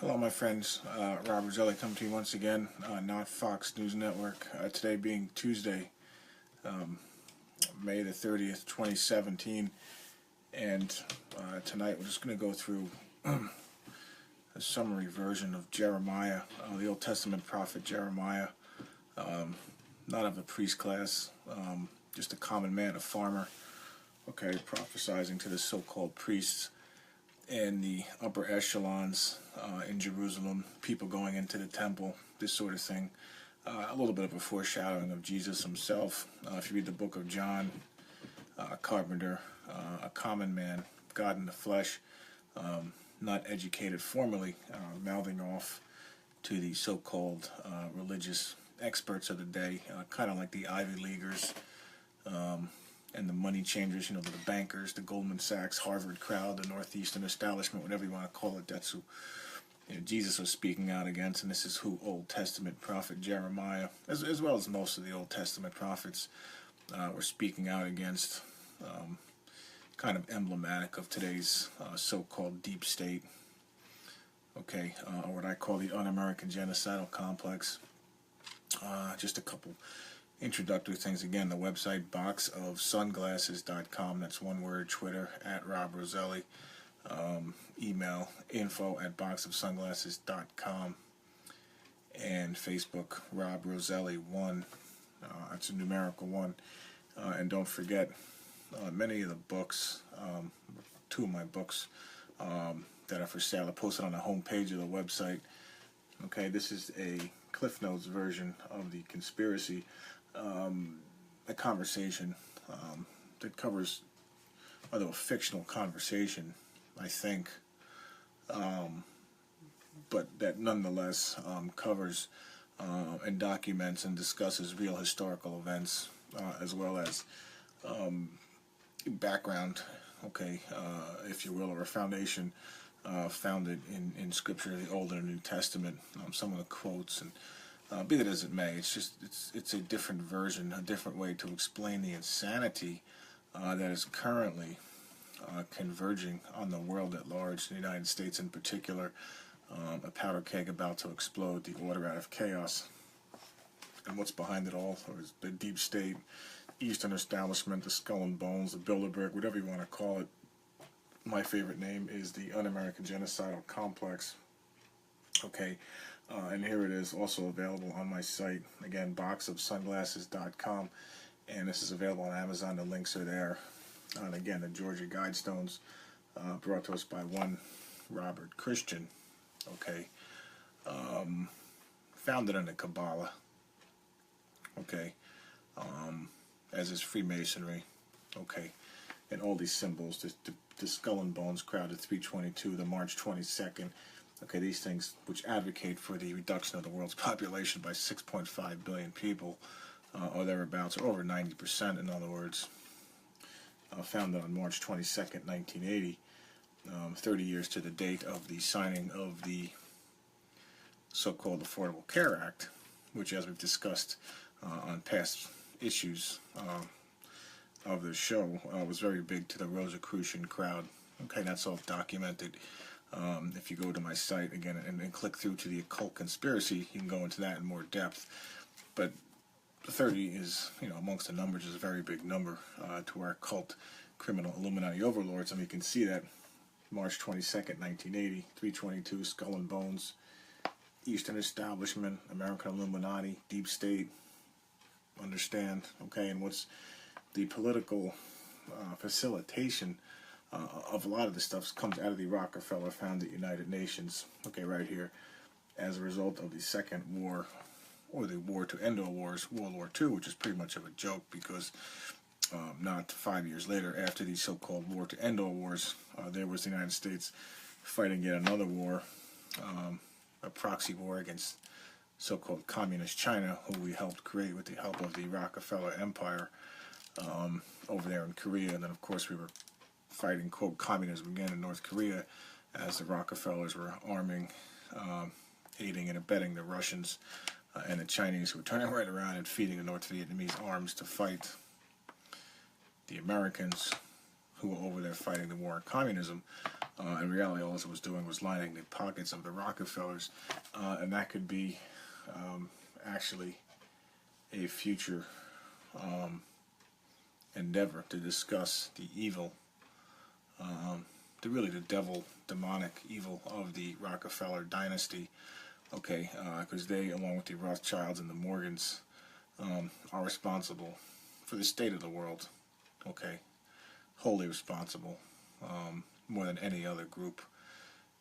Hello, my friends. Rob Roselli coming to you once again, not Fox News Network. Today being Tuesday, May the 30th, 2017, and tonight we're just going to go through a summary version of Jeremiah, the Old Testament prophet Jeremiah, not of the priest class, just a common man, a farmer, okay, prophesizing to the so-called priests and the upper echelons in Jerusalem, people going into the temple, this sort of thing. A little bit of a foreshadowing of Jesus himself. If you read the book of John, a carpenter, a common man, God in the flesh, not educated formally, mouthing off to the so-called religious experts of the day, kind of like the Ivy Leaguers, and the money changers, you know, the bankers, the Goldman Sachs, Harvard crowd, the Northeastern establishment, whatever you want to call it. That's who Jesus was speaking out against, and this is who Old Testament prophet Jeremiah, as well as most of the Old Testament prophets, were speaking out against. Kind of emblematic of today's so-called deep state, okay, or what I call the un-American genocidal complex. Just a couple introductory things. Again, the website boxofsunglasses.com, that's one word. Twitter at Rob Roselli, email info@boxofsunglasses.com, and Facebook Rob Roselli 1, that's a numerical 1. And don't forget, many of the books, two of my books that are for sale are posted on the home page of the website. Okay, this is a Cliff Notes version of the conspiracy, a conversation that covers, although a fictional conversation, I think, but that nonetheless covers and documents and discusses real historical events, as well as background, okay, if you will, or a foundation founded in Scripture, the Old and New Testament, some of the quotes, and be that as it may, it's a different version, a different way to explain the insanity that is currently converging on the world at large, the United States in particular, a powder keg about to explode, the order out of chaos, and what's behind it all, or is the deep state, Eastern establishment, the skull and bones, the Bilderberg, whatever you want to call it. My favorite name is the un-American genocidal complex. Okay, and here it is, also available on my site, again, boxofsunglasses.com, and this is available on Amazon. The links are there. And again, the Georgia Guidestones, brought to us by one Robert Christian, okay, founded in the Kabbalah, okay, as is Freemasonry, okay, and all these symbols, the skull and bones crowd, the 322, the March 22nd, okay, these things which advocate for the reduction of the world's population by 6.5 billion people, or thereabouts, or over 90%, in other words, founded on March 22nd, 1980, 30 years to the date of the signing of the so-called Affordable Care Act, which, as we've discussed on past issues of the show, was very big to the Rosicrucian crowd. Okay, that's all documented. If you go to my site again and click through to the occult conspiracy, you can go into that in more depth. But 30 is, you know, amongst the numbers, is a very big number to our cult criminal Illuminati overlords. And you can see that March 22nd, 1980, 322, skull and bones, Eastern establishment, American Illuminati, deep state, understand, okay, and what's the political facilitation of a lot of this stuff comes out of the Rockefeller founded United Nations, okay, right here, as a result of the Second War, or the War to End All Wars, World War II, which is pretty much of a joke because not 5 years later, after the so-called War to End All Wars, there was the United States fighting yet another war, a proxy war against so-called communist China, who we helped create with the help of the Rockefeller Empire over there in Korea. And then, of course, we were fighting, quote, communism again in North Korea, as the Rockefellers were arming, aiding and abetting the Russians and the Chinese, who were turning right around and feeding the North Vietnamese arms to fight the Americans, who were over there fighting the war on communism. In reality, all it was doing was lining the pockets of the Rockefellers, and that could be actually a future endeavor to discuss the evil, really the devil, demonic evil of the Rockefeller dynasty. Okay, because they, along with the Rothschilds and the Morgans, are responsible for the state of the world. Okay, wholly responsible, more than any other group.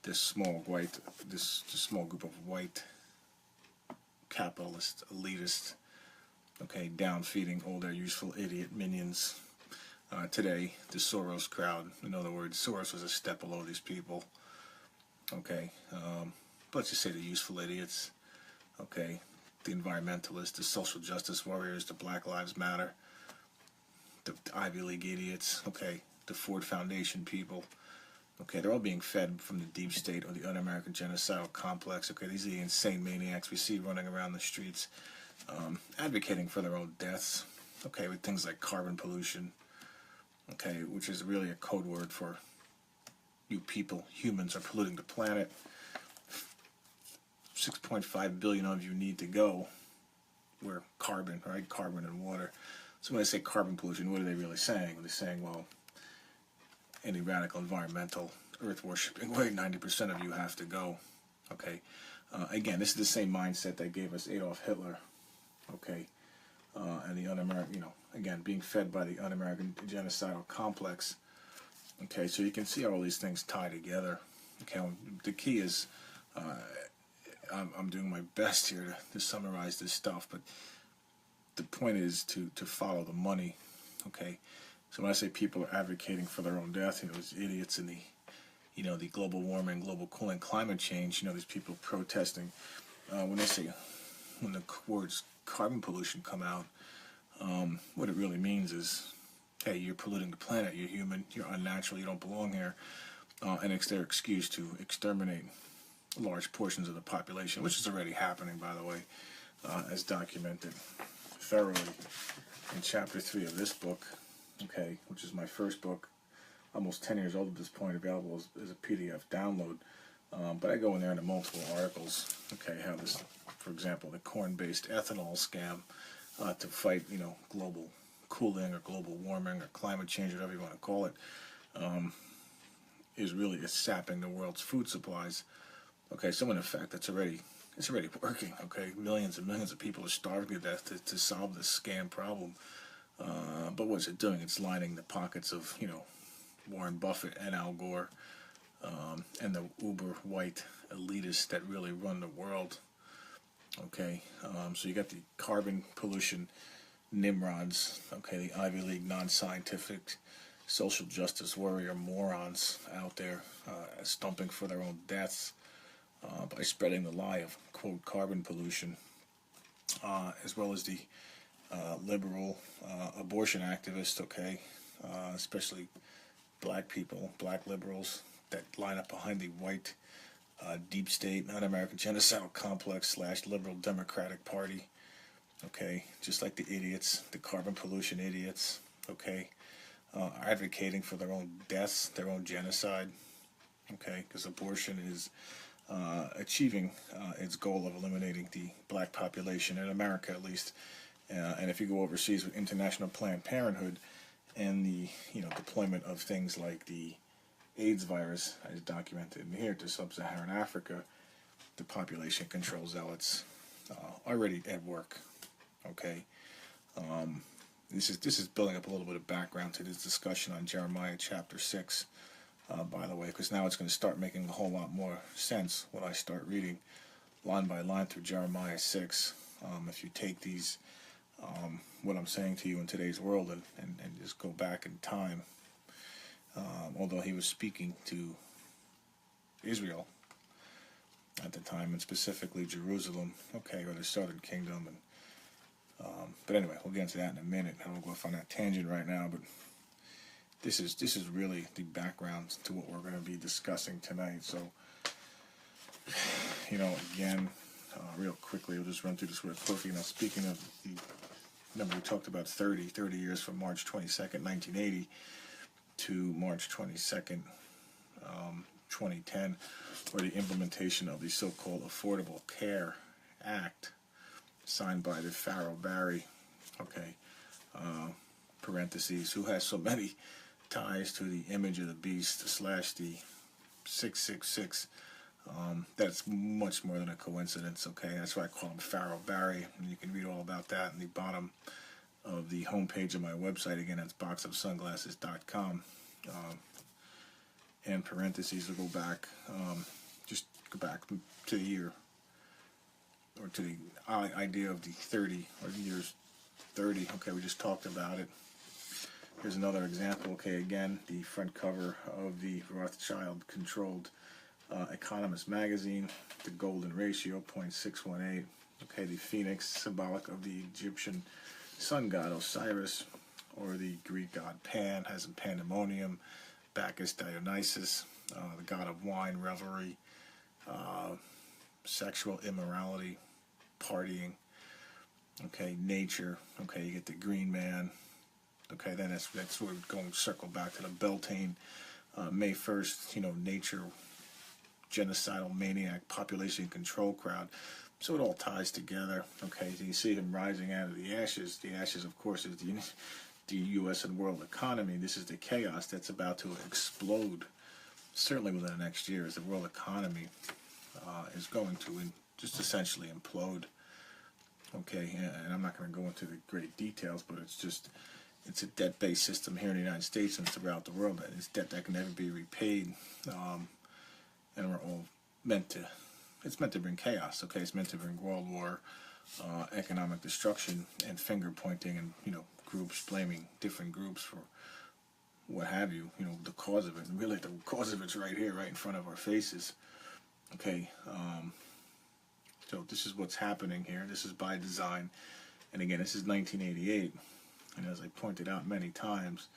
This small group of white capitalist elitists, okay, down-feeding all their useful idiot minions. Today, the Soros crowd, in other words, Soros was a step below these people. Okay, let's just say the useful idiots. Okay, the environmentalists, the social justice warriors, the Black Lives Matter, the Ivy League idiots. Okay, the Ford Foundation people. Okay, they're all being fed from the deep state or the un-American genocidal complex. Okay, these are the insane maniacs we see running around the streets, advocating for their own deaths. Okay, with things like carbon pollution. Okay, which is really a code word for you people, humans, are polluting the planet. 6.5 billion of you need to go. We're carbon, right? Carbon and water. So when they say carbon pollution, what are they really saying? They're saying, well, any radical environmental earth worshipping way, 90% of you have to go. Okay, again, this is the same mindset that gave us Adolf Hitler. Okay, and the un-American, again, being fed by the un-American genocidal complex. Okay, so you can see how all these things tie together. Okay, the key is, I'm doing my best here to summarize this stuff, but the point is to follow the money. Okay, so when I say people are advocating for their own death, these idiots in the global warming, global cooling, climate change, these people protesting, when the words carbon pollution come out, what it really means is, hey, you're polluting the planet, you're human, you're unnatural, you don't belong here, and it's their excuse to exterminate large portions of the population, which is already happening, by the way, as documented thoroughly in chapter 3 of this book, okay, which is my first book, almost 10 years old at this point, available as a PDF download. But I go in there into multiple articles, okay, how this, for example, the corn-based ethanol scam to fight, global cooling or global warming or climate change, whatever you want to call it, is really sapping the world's food supplies. Okay, so in effect, it's already working. Okay, millions and millions of people are starving to death to solve this scam problem. But what's it doing? It's lining the pockets of Warren Buffett and Al Gore, and the uber white elitists that really run the world. Okay, so you got the carbon pollution nimrods. Okay, the Ivy League non-scientific social justice warrior morons out there stumping for their own deaths by spreading the lie of, quote, carbon pollution, as well as the liberal abortion activists, okay, especially black people, black liberals that line up behind the white deep state, un-American genocidal complex / liberal Democratic Party, okay, just like the idiots, the carbon pollution idiots, okay, are advocating for their own deaths, their own genocide, okay, because abortion is achieving its goal of eliminating the black population, in America at least, and if you go overseas with International Planned Parenthood and the deployment of things like the AIDS virus, as documented in here, to sub-Saharan Africa, the population control zealots already at work. Okay, this is building up a little bit of background to this discussion on Jeremiah chapter 6. By the way, because now it's going to start making a whole lot more sense when I start reading line by line through Jeremiah 6. If you take these, what I'm saying to you in today's world, and just go back in time, although he was speaking to Israel at the time, and specifically Jerusalem, okay, or the southern kingdom, and but anyway, we'll get into that in a minute. I don't go off on that tangent right now, but this is really the background to what we're going to be discussing tonight. So, again, real quickly, we'll just run through this real quickly. Speaking of remember we talked about 30 years from March 22nd, 1980 to March 22nd, 2010, or the implementation of the so-called Affordable Care Act, signed by the Pharaoh Barry, okay, parentheses, who has so many ties to the image of the beast / the 666. That's much more than a coincidence, okay? That's why I call him Pharaoh Barry, and you can read all about that in the bottom of the homepage of my website. Again, that's boxofsunglasses.com. And parentheses will go back, just go back to the year, or to the idea of the 30, or the years 30. Okay, we just talked about it. Here's another example. Okay, again, the front cover of the Rothschild-controlled Economist magazine, the golden ratio, 0.618. Okay, the phoenix, symbolic of the Egyptian sun god Osiris, or the Greek god Pan, has in pandemonium, Bacchus, Dionysus, the god of wine, revelry, sexual immorality, partying. Okay, nature. Okay, you get the green man. Okay, then that's where we're going to circle back to the Beltane, May 1st, nature, genocidal maniac, population control crowd. So it all ties together. Okay, so you see him rising out of the ashes. The ashes, of course, is the U.S. and world economy. This is the chaos that's about to explode, certainly within the next year, as the world economy is going to just essentially implode. Okay, and I'm not going to go into the great details, but it's a debt-based system here in the United States and throughout the world. It's debt that can never be repaid, and we're all it's meant to bring chaos. Okay, it's meant to bring world war, economic destruction, and finger pointing, and groups blaming different groups for what have you. The cause of it. And really, the cause of it's right here, right in front of our faces. Okay, so this is what's happening here. This is by design, and again, this is 1988. And as I pointed out many times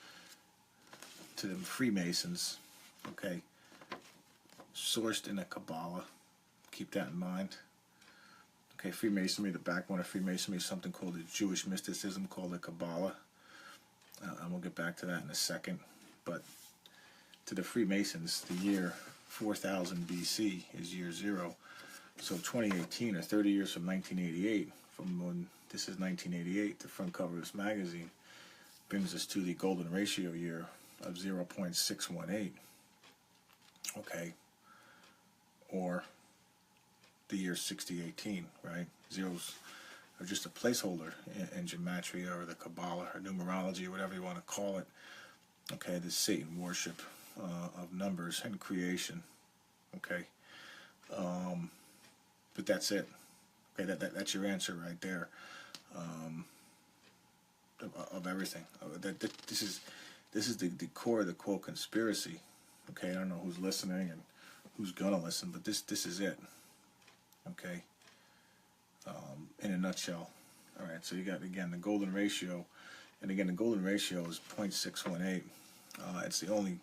to the Freemasons, okay, sourced in the Kabbalah, keep that in mind. Okay, Freemasonry, the backbone of Freemasonry is something called the Jewish mysticism, called the Kabbalah. And we'll get back to that in a second. But to the Freemasons, the year 4000 BC is year 0. So 2018, or 30 years from 1988, from when this is 1988, the front cover of this magazine, brings us to the golden ratio year of 0.618. Okay, or the year 6018, right? Zeros are just a placeholder in gematria, or the Kabbalah, or numerology, or whatever you want to call it. Okay, the Satan worship of numbers and creation. Okay, but that's it. Okay, that's your answer right there. Of everything. This is the core of the quote conspiracy. Okay, I don't know who's listening and who's gonna listen, but this is it. Okay, in a nutshell. All right, so you got, again, the golden ratio, and again, the golden ratio is 0.618. It's the only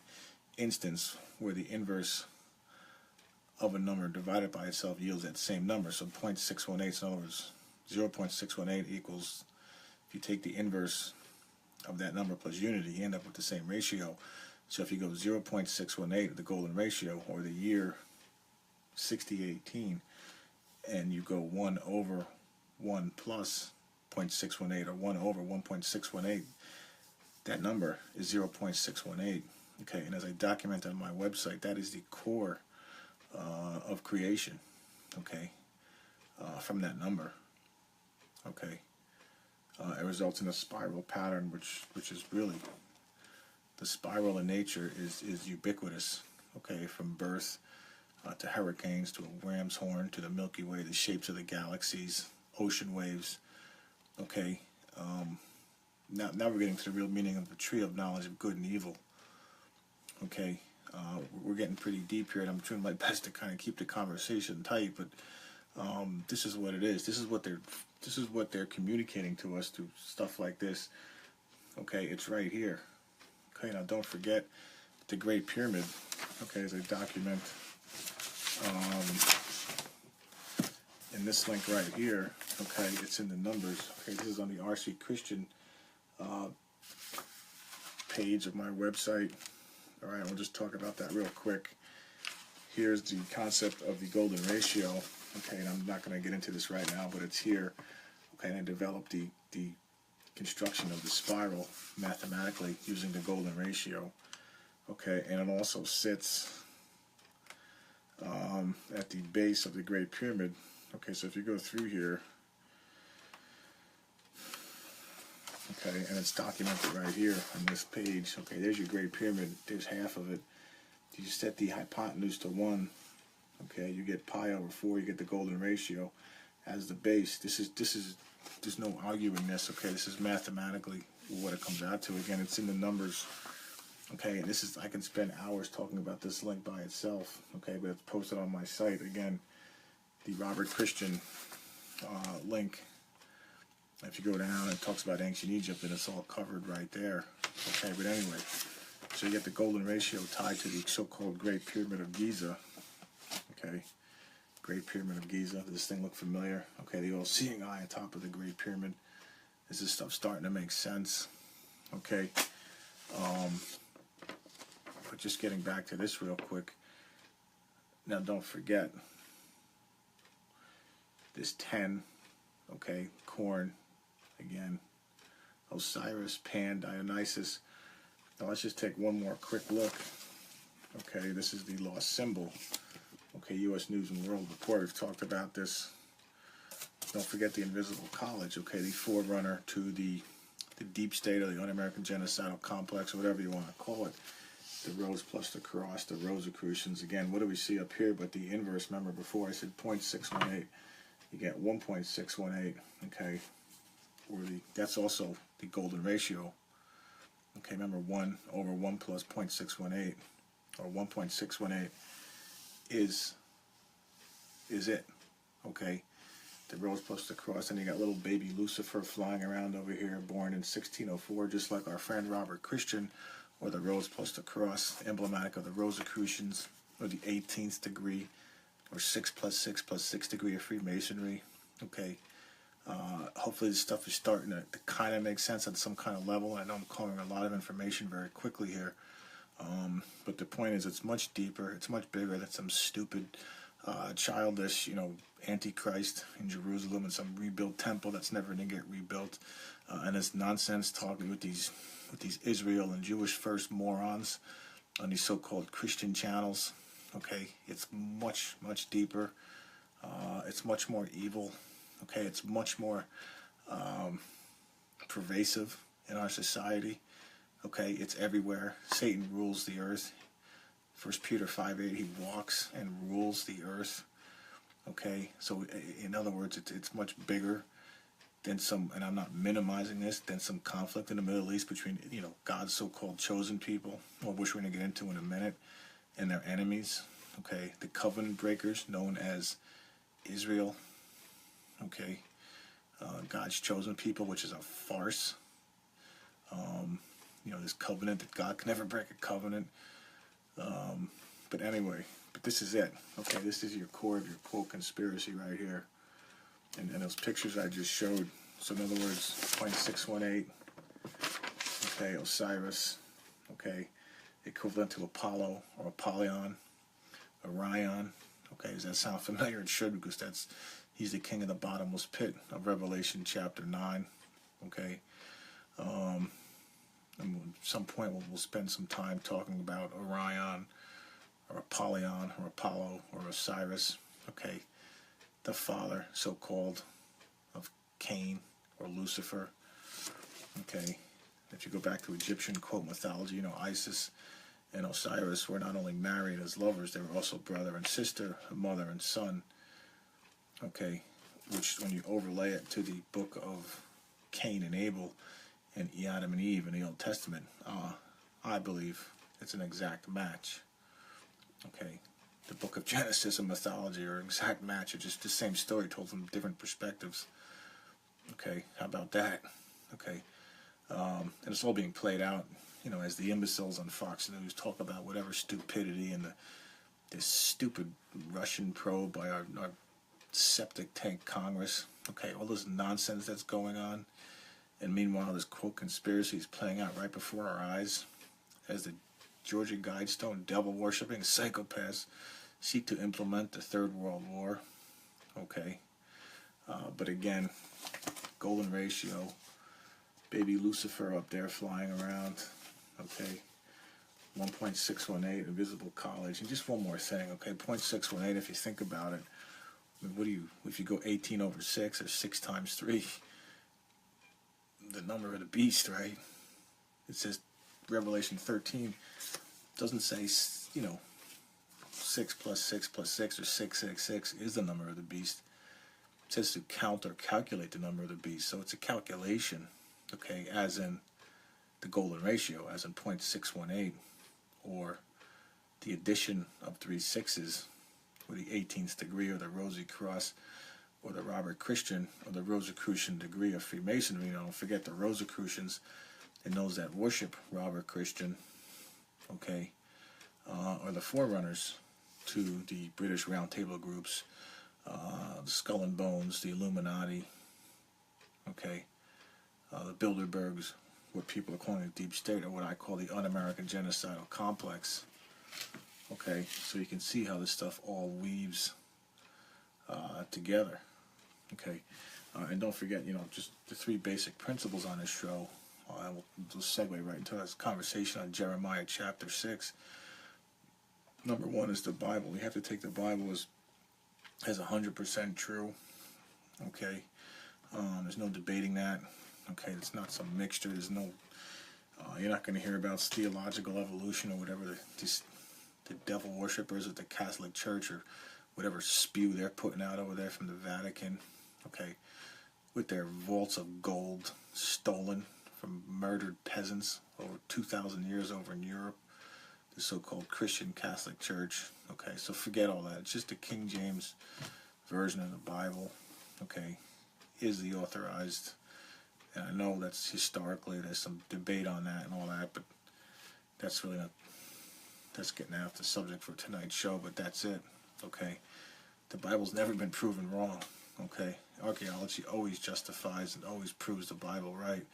instance where the inverse of a number divided by itself yields that same number. So 0.618, in other words, 0.618 equals, if you take the inverse of that number plus unity, you end up with the same ratio. So if you go 0.618, the golden ratio, or the year 6018, and you go 1 over 1 plus 0.618, or 1 over 1.618, that number is 0.618. Okay, and as I document on my website, that is the core of creation. Okay, from that number. Okay, it results in a spiral pattern, which is really, the spiral in nature is ubiquitous. Okay, from birth to hurricanes, to a ram's horn, to the Milky Way, the shapes of the galaxies, ocean waves. Okay, now we're getting to the real meaning of the tree of knowledge of good and evil. Okay, we're getting pretty deep here, and I'm doing my best to kind of keep the conversation tight, but this is what it is. This is what they're communicating to us through stuff like this. Okay, it's right here. Okay, now don't forget the Great Pyramid. Okay, as I document in this link right here. Okay, it's in the numbers. Okay, this is on the RC Christian page of my website. All right, we'll just talk about that real quick. here's the concept of the golden ratio. Okay, and I'm not going to get into this right now, but it's here. Okay, and I developed the construction of the spiral mathematically using the golden ratio. Okay, and it also sits at the base of the Great Pyramid. Okay, so if you go through here, okay, and it's documented right here on this page. Okay, there's your Great Pyramid. There's half of it. You set the hypotenuse to 1. Okay, you get pi over 4. You get the golden ratio as the base. This is there's no arguing this. Okay, this is mathematically what it comes out to. Again, it's in the numbers. Okay, and this is, I can spend hours talking about this link by itself. Okay, but it's posted on my site. Again, the Robert Christian link. If you go down, it talks about ancient Egypt, and it's all covered right there. Okay, but anyway, so you get the golden ratio tied to the so-called Great Pyramid of Giza. Okay, Great Pyramid of Giza. Does this thing look familiar? Okay, the all-seeing eye on top of the Great Pyramid. Is this stuff starting to make sense? Okay, but just getting back to this real quick. Now, don't forget this 10. Okay, corn. Again, Osiris, Pan, Dionysus. Now let's just take one more quick look. Okay, this is the lost symbol. Okay, U.S. News and World Report. We've talked about this. Don't forget the Invisible College. Okay, the forerunner to the deep state or the un-American genocidal complex, or whatever you want to call it. The rose plus the cross, the Rosicrucians. Again, what do we see up here? But the inverse. Remember before I said 0.618. You get 1.618, okay, or that's also the golden ratio. Okay, remember 1 over 1 plus 0.618, or 1.618 is it, okay? The rose plus the cross, and you got little baby Lucifer flying around over here, born in 1604, just like our friend Robert Christian, or the rose plus the cross, emblematic of the Rosicrucians, or the 18th degree, or 6 plus 6 plus 6 degree of Freemasonry. Okay, hopefully this stuff is starting to kind of make sense at some kind of level. I know I'm covering a lot of information very quickly here, but the point is it's much deeper, it's much bigger than some stupid, childish, Antichrist in Jerusalem and some rebuilt temple that's never going to get rebuilt, and this nonsense talking with these Israel and Jewish first morons on these so-called Christian channels. Okay, it's much, much deeper. It's much more evil. Okay, it's much more pervasive in our society. Okay, it's everywhere. Satan rules the earth. 1 Peter 5:8, he walks and rules the earth. Okay, so in other words, it's much bigger than some, and I'm not minimizing this, than some conflict in the Middle East between, God's so-called chosen people, which we're going to get into in a minute, and their enemies. Okay, the covenant breakers known as Israel. Okay, God's chosen people, which is a farce. This covenant that God can never break a covenant. But anyway, this is it. Okay, this is your core of your quote conspiracy right here, and those pictures I just showed. So in other words, 0.618. Okay, Osiris. Okay, equivalent to Apollo or Apollyon. Orion. Okay, does that sound familiar? It should, because he's the king of the bottomless pit of Revelation chapter 9. Okay, and at some point we'll spend some time talking about Orion or Apollyon or Apollo or Osiris. Okay, the father, so-called, of Cain or Lucifer. Okay, if you go back to Egyptian quote mythology, Isis and Osiris were not only married as lovers, they were also brother and sister, mother and son. Okay, which when you overlay it to the book of Cain and Abel and Adam and Eve in the Old Testament, I believe it's an exact match. Okay, the book of Genesis and mythology are an exact match. It's just the same story told from different perspectives. Okay, how about that? Okay, and it's all being played out, as the imbeciles on Fox News talk about whatever stupidity and this stupid Russian probe by our septic tank Congress. Okay, all this nonsense that's going on, and meanwhile this quote conspiracy is playing out right before our eyes as the Georgia Guidestone devil-worshipping psychopaths seek to implement the Third World War. Okay, but again, golden ratio, baby Lucifer up there flying around. Okay, 1.618, invisible college. And just one more thing, okay, 0.618, if you think about it, I mean, if you go 18 over 6, or 6 times 3, the number of the beast, right? It says, Revelation 13, doesn't say, 6 plus 6 plus 6, or 666 is the number of the beast. It says to count or calculate the number of the beast. So it's a calculation, okay, as in the golden ratio, as in 0.618, or the addition of 3 sixes, or the 18th degree, or the Rosy Cross, or the Robert Christian, or the Rosicrucian degree of Freemasonry. Don't forget the Rosicrucians and those that worship Robert Christian, okay, are the forerunners to the British Round Table groups, the Skull and Bones, the Illuminati, okay, the Bilderbergs, what people are calling the Deep State, or what I call the Un-American Genocidal Complex. Okay, so you can see how this stuff all weaves together. Okay, and don't forget, just the 3 basic principles on this show. I will just segue right into this conversation on Jeremiah chapter 6. Number 1 is the Bible. We have to take the Bible as 100% true. Okay, there's no debating that. Okay, it's not some mixture. There's no, you're not going to hear about theological evolution or whatever the devil worshippers at the Catholic Church, or whatever spew they're putting out over there from the Vatican. Okay, with their vaults of gold stolen from murdered peasants over 2,000 years over in Europe, the so-called Christian Catholic Church. Okay, so forget all that. It's just the King James version of the Bible, okay, is the authorized. And I know that's historically, there's some debate on that and all that, but that's really not, that's getting off the subject for tonight's show, but that's it, okay. The Bible's never been proven wrong, okay. Archaeology always justifies and always proves the Bible right,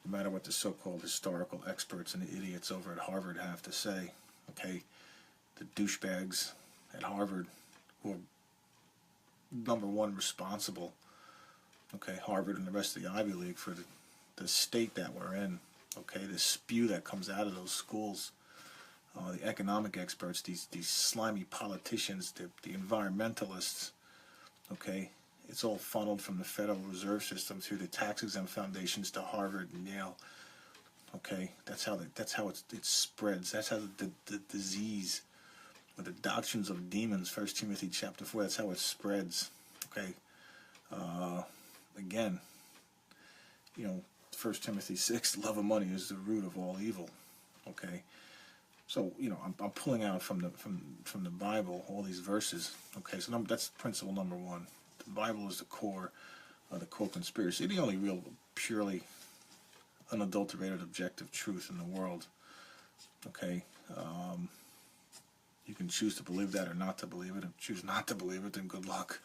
no matter what the so-called historical experts and the idiots over at Harvard have to say, okay. The douchebags at Harvard who are number 1 responsible, okay, Harvard and the rest of the Ivy League, for the state that we're in, okay, the spew that comes out of those schools, the economic experts, these slimy politicians, the environmentalists, okay, it's all funneled from the Federal Reserve System through the tax-exempt foundations to Harvard and Yale, okay, that's how it spreads. That's how the disease, or the doctrines of demons, 1 Timothy chapter 4, that's how it spreads, okay. Again, 1 Timothy 6, love of money is the root of all evil. Okay, so I'm pulling out from the Bible all these verses. Okay, so that's principle number 1. The Bible is the core of the quote conspiracy, the only real, purely unadulterated, objective truth in the world. Okay, you can choose to believe that or not to believe it. If you choose not to believe it, then good luck.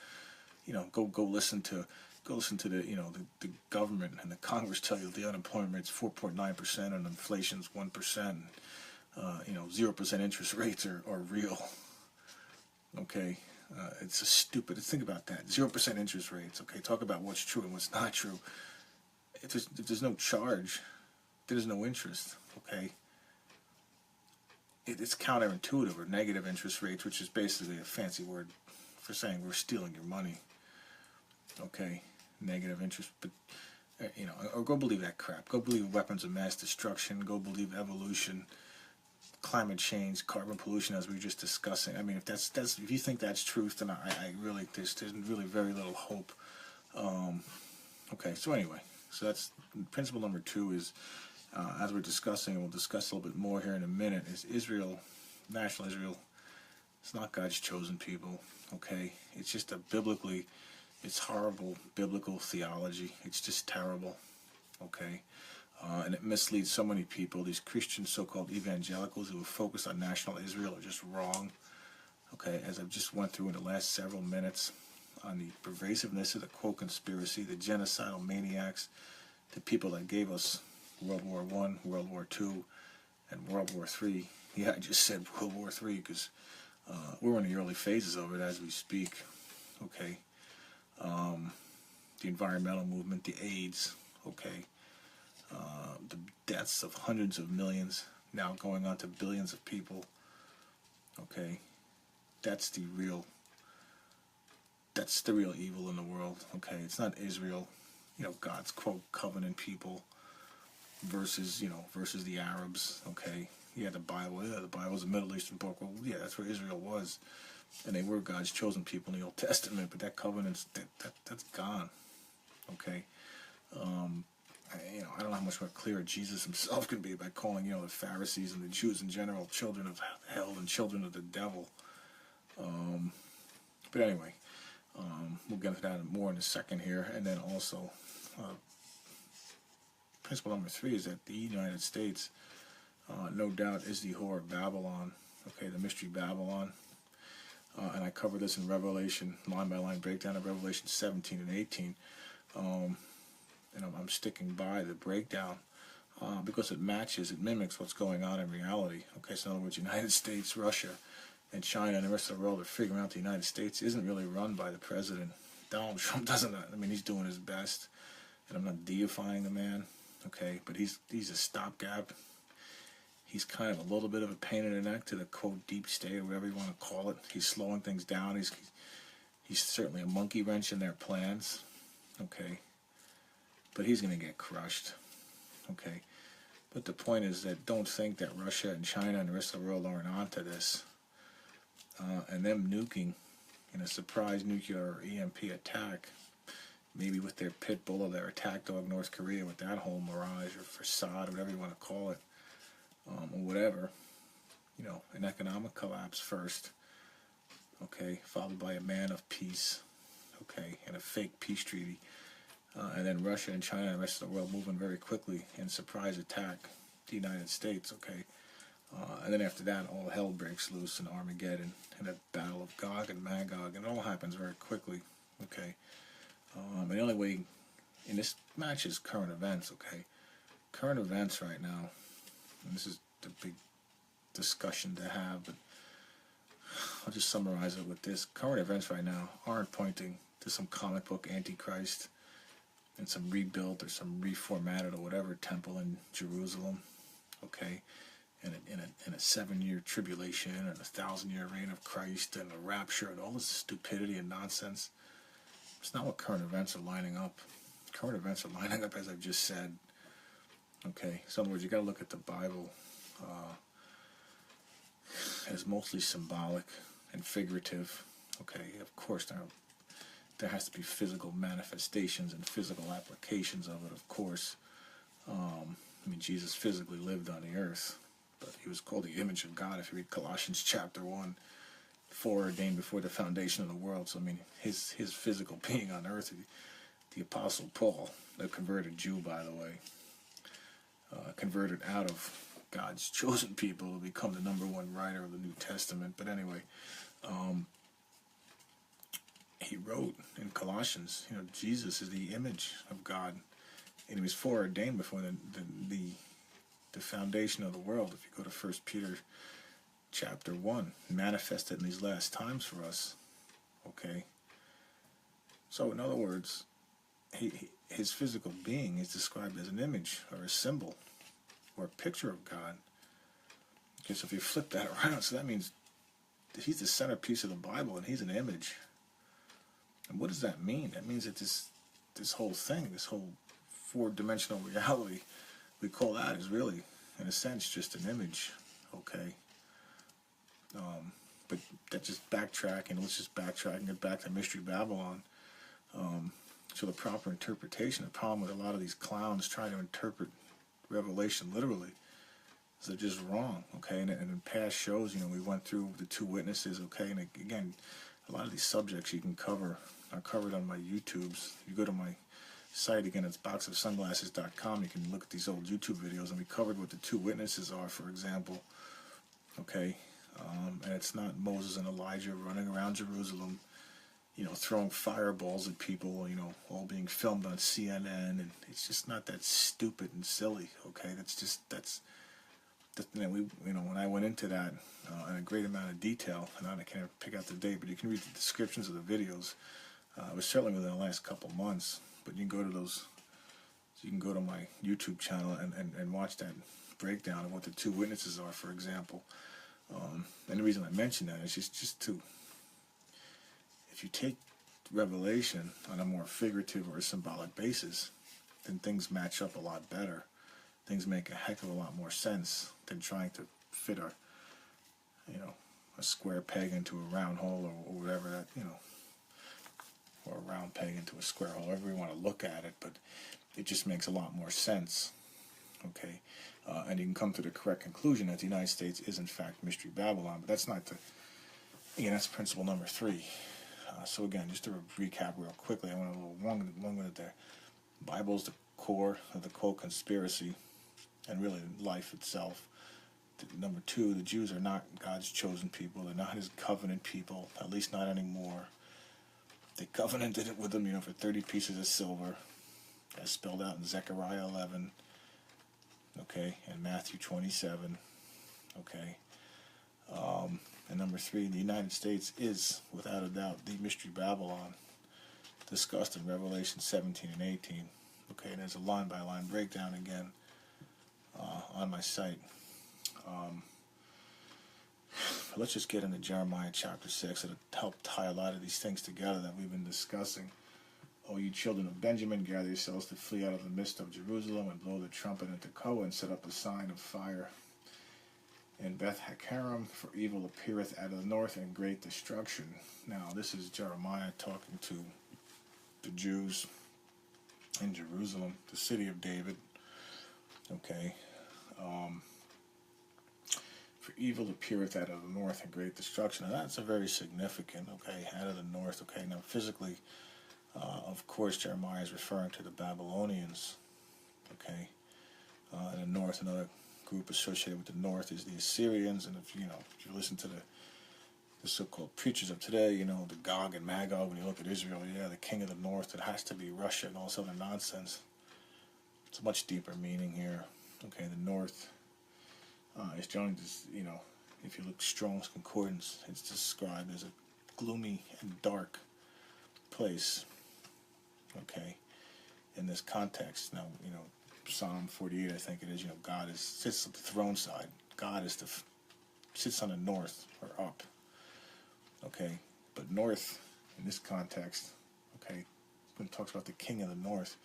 Go listen to the government and the Congress tell you the unemployment rate's 4.9% and inflation's 1%. 0% interest rates are real. Okay, it's a stupid. Think about that. 0% interest rates. Okay, talk about what's true and what's not true. If there's no charge, there's no interest. Okay, it's counterintuitive, or negative interest rates, which is basically a fancy word for saying we're stealing your money. Okay, negative interest, but or go believe that crap. Go believe weapons of mass destruction. Go believe evolution, climate change, carbon pollution, as we were just discussing. I mean, if you think that's truth, then I really there's really very little hope. Okay, so anyway, so that's principle number 2 is, as we're discussing, and we'll discuss a little bit more here in a minute, is Israel, national Israel. It's not God's chosen people. Okay, it's just it's horrible biblical theology. It's just terrible. Okay, and it misleads so many people. These Christian so-called evangelicals who are focused on national Israel are just wrong. Okay, as I've just went through in the last several minutes on the pervasiveness of the quote conspiracy, the genocidal maniacs, the people that gave us World War I, World War II, and World War III. Yeah, I just said World War III because We're in the early phases of it as we speak. Okay. The environmental movement, the AIDS. Okay. The deaths of hundreds of millions, now going on to billions of people. Okay. That's the real evil in the world. Okay. It's not Israel, God's quote covenant people versus the Arabs. Okay. Yeah, the Bible. Yeah, the Bible's a Middle Eastern book. Well, yeah, that's where Israel was, and they were God's chosen people in the Old Testament. But that covenant's that's gone. Okay. I don't know how much more clear Jesus himself can be by calling the Pharisees and the Jews in general children of hell and children of the devil. But anyway, we'll get into that more in a second here, and then also principle number 3 is that the United States. No doubt is the whore of Babylon, okay, the mystery Babylon. And I cover this in Revelation, line by line breakdown of Revelation 17 and 18. And I'm sticking by the breakdown because it mimics what's going on in reality. Okay, so in other words, United States, Russia, and China and the rest of the world are figuring out the United States isn't really run by the president. Donald Trump doesn't, he's doing his best. And I'm not deifying the man, okay, but he's a stopgap. He's kind of a little bit of a pain in the neck to the quote deep state or whatever you want to call it. He's slowing things down. He's certainly a monkey wrench in their plans, okay. But he's going to get crushed, okay. But the point is that don't think that Russia and China and the rest of the world aren't onto this. And them nuking in a surprise nuclear or EMP attack, maybe with their pit bull or their attack dog North Korea with that whole mirage or facade, whatever you want to call it. Or whatever, an economic collapse first, okay, followed by a man of peace, okay, and a fake peace treaty, and then Russia and China and the rest of the world moving very quickly in surprise attack the United States, okay, and then after that all hell breaks loose in Armageddon and a battle of Gog and Magog, and it all happens very quickly, okay, and the only way in this match is current events, okay, current events right now. And this is the big discussion to have, but I'll just summarize it with this. Current events right now aren't pointing to some comic book antichrist and some rebuilt or some reformatted or whatever temple in Jerusalem, okay, and a 7-year tribulation and a 1,000-year reign of Christ and a rapture and all this stupidity and nonsense. It's not what current events are lining up. Current events are lining up, as I've just said. Okay, so in other words, you got to look at the Bible as mostly symbolic and figurative. Okay, of course there has to be physical manifestations and physical applications of it. Of course, Jesus physically lived on the earth, but he was called the image of God. If you read Colossians chapter 1, foreordained before the foundation of the world. So his physical being on earth. The Apostle Paul, a converted Jew, by the way. Converted out of God's chosen people to become the #1 writer of the New Testament. But anyway, he wrote in Colossians, Jesus is the image of God, and he was foreordained before the foundation of the world. If you go to 1 Peter chapter 1, manifested in these last times for us. Okay. So in other words, his physical being is described as an image or a symbol or a picture of God. Okay, so if you flip that around, so that means that he's the centerpiece of the Bible and he's an image. And what does that mean? That means that this whole thing, this whole 4-dimensional reality we call that is really, in a sense, just an image. Okay. But that's just backtracking. Let's just backtrack and get back to Mystery Babylon. So the proper interpretation, the problem with a lot of these clowns trying to interpret Revelation literally is they're just wrong, okay? And in past shows, we went through the 2 witnesses, okay? And again, a lot of these subjects you can cover are covered on my YouTubes. You go to my site, again, it's boxofsunglasses.com. You can look at these old YouTube videos, and we covered what the 2 witnesses are, for example, okay? And it's not Moses and Elijah running around Jerusalem, throwing fireballs at people, all being filmed on CNN, and it's just not that stupid and silly, okay? That's when I went into that in a great amount of detail, and I can't pick out the date, but you can read the descriptions of the videos. It was certainly within the last couple months, but you can go to those. So you can go to my YouTube channel and watch that breakdown of what the two witnesses are, for example. And the reason I mention that is just to, if you take Revelation on a more figurative or symbolic basis, then things match up a lot better. Things make a heck of a lot more sense than trying to fit a square peg into a round hole, or whatever that, or a round peg into a square hole, however you want to look at it, but it just makes a lot more sense. Okay, and you can come to the correct conclusion that the United States is in fact Mystery Babylon, but that's not that's principle number 3. So again, just to recap real quickly, I went a little long-winded there. The Bible's the core of the quote conspiracy, and really life itself. Number 2, the Jews are not God's chosen people. They're not His covenant people, at least not anymore. They covenanted it with Him, for 30 pieces of silver, as spelled out in Zechariah 11, okay, and Matthew 27, okay. And number 3, the United States is, without a doubt, the Mystery Babylon, discussed in Revelation 17 and 18. Okay, and there's a line-by-line breakdown again on my site. But let's just get into Jeremiah chapter 6. It'll help tie a lot of these things together that we've been discussing. O you children of Benjamin, gather yourselves to flee out of the midst of Jerusalem, and blow the trumpet in Tekoa, and set up a sign of fire in Beth Hakaram, for evil appeareth out of the north, and great destruction. Now, this is Jeremiah talking to the Jews in Jerusalem, the city of David. Okay. For evil appeareth out of the north, and great destruction. Now, that's a very significant, okay, out of the north. Okay, now physically, of course, Jeremiah is referring to the Babylonians. Okay. In the north, another group associated with the north is the Assyrians, and if you listen to the so-called preachers of today, the Gog and Magog, when you look at Israel, the king of the north, it has to be Russia and all this other nonsense. It's a much deeper meaning here. Okay, the north is generally, if you look Strong's Concordance, it's described as a gloomy and dark place. Okay, in this context. Now, Psalm 48, I think it is, God sits at the throne side. God sits on the north, or up. Okay, but north, in this context, okay, when it talks about the king of the north,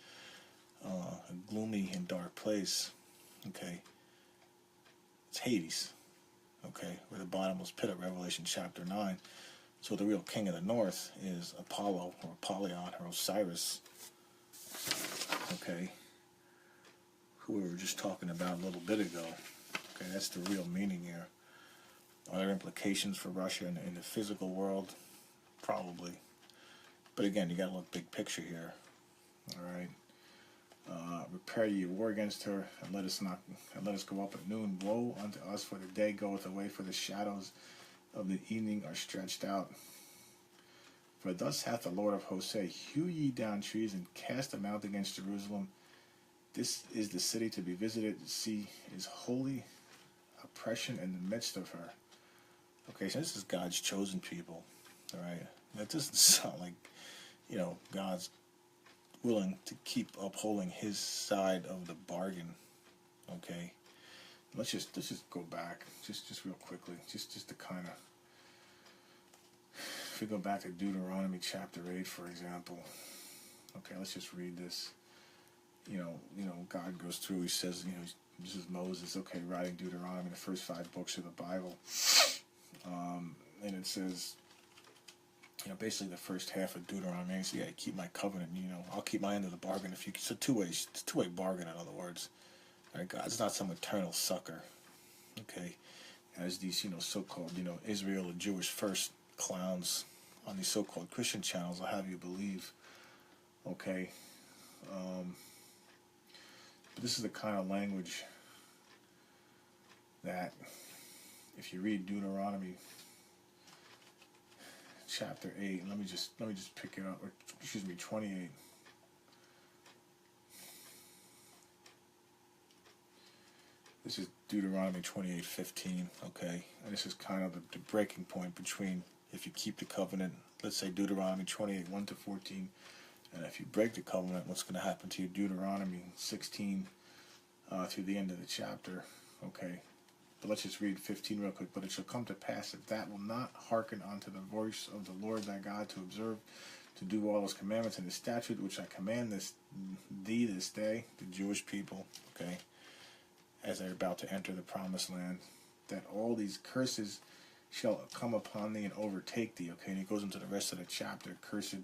a gloomy and dark place, okay, it's Hades, okay, or the bottomless pit of Revelation chapter 9. So the real king of the north is Apollo, or Apollyon, or Osiris, okay, who we were just talking about a little bit ago. Okay, that's the real meaning here. Are there implications for Russia in the physical world? Probably. But again, you got to look big picture here. All right. Prepare ye war against her, and let us go up at noon. Woe unto us, for the day goeth away, for the shadows of the evening are stretched out. For thus hath the Lord of hosts said, hew ye down trees, and cast them out against Jerusalem. This is the city to be visited. See, is holy oppression in the midst of her. Okay, so this is God's chosen people. All right, that doesn't sound like, God's willing to keep upholding His side of the bargain. Okay, let's just go back, just real quickly, just to kind of, if we go back to Deuteronomy chapter 8, for example. Okay, let's just read this. God goes through, He says, this is Moses, okay, writing Deuteronomy, the first 5 books of the Bible. And it says, basically the first half of Deuteronomy, so keep my covenant, I'll keep my end of the bargain if you, it's a two-way bargain, in other words. All right, God's not some eternal sucker, okay, as these, so-called, Israel, the Jewish first clowns on these so-called Christian channels will have you believe, okay. But this is the kind of language that, if you read Deuteronomy chapter 8, let me just pick it up, or 28. This is Deuteronomy 28:15, okay? And this is kind of the breaking point between if you keep the covenant, let's say Deuteronomy 28:1-14, and if you break the covenant, what's going to happen to you? Deuteronomy 16 through the end of the chapter, okay? But let's just read 15 real quick. But it shall come to pass, if that will not hearken unto the voice of the Lord thy God, to observe, to do all his commandments and his statute, which I command thee this day, the Jewish people, okay, as they're about to enter the promised land, that all these curses shall come upon thee and overtake thee, okay? And he goes into the rest of the chapter. Cursed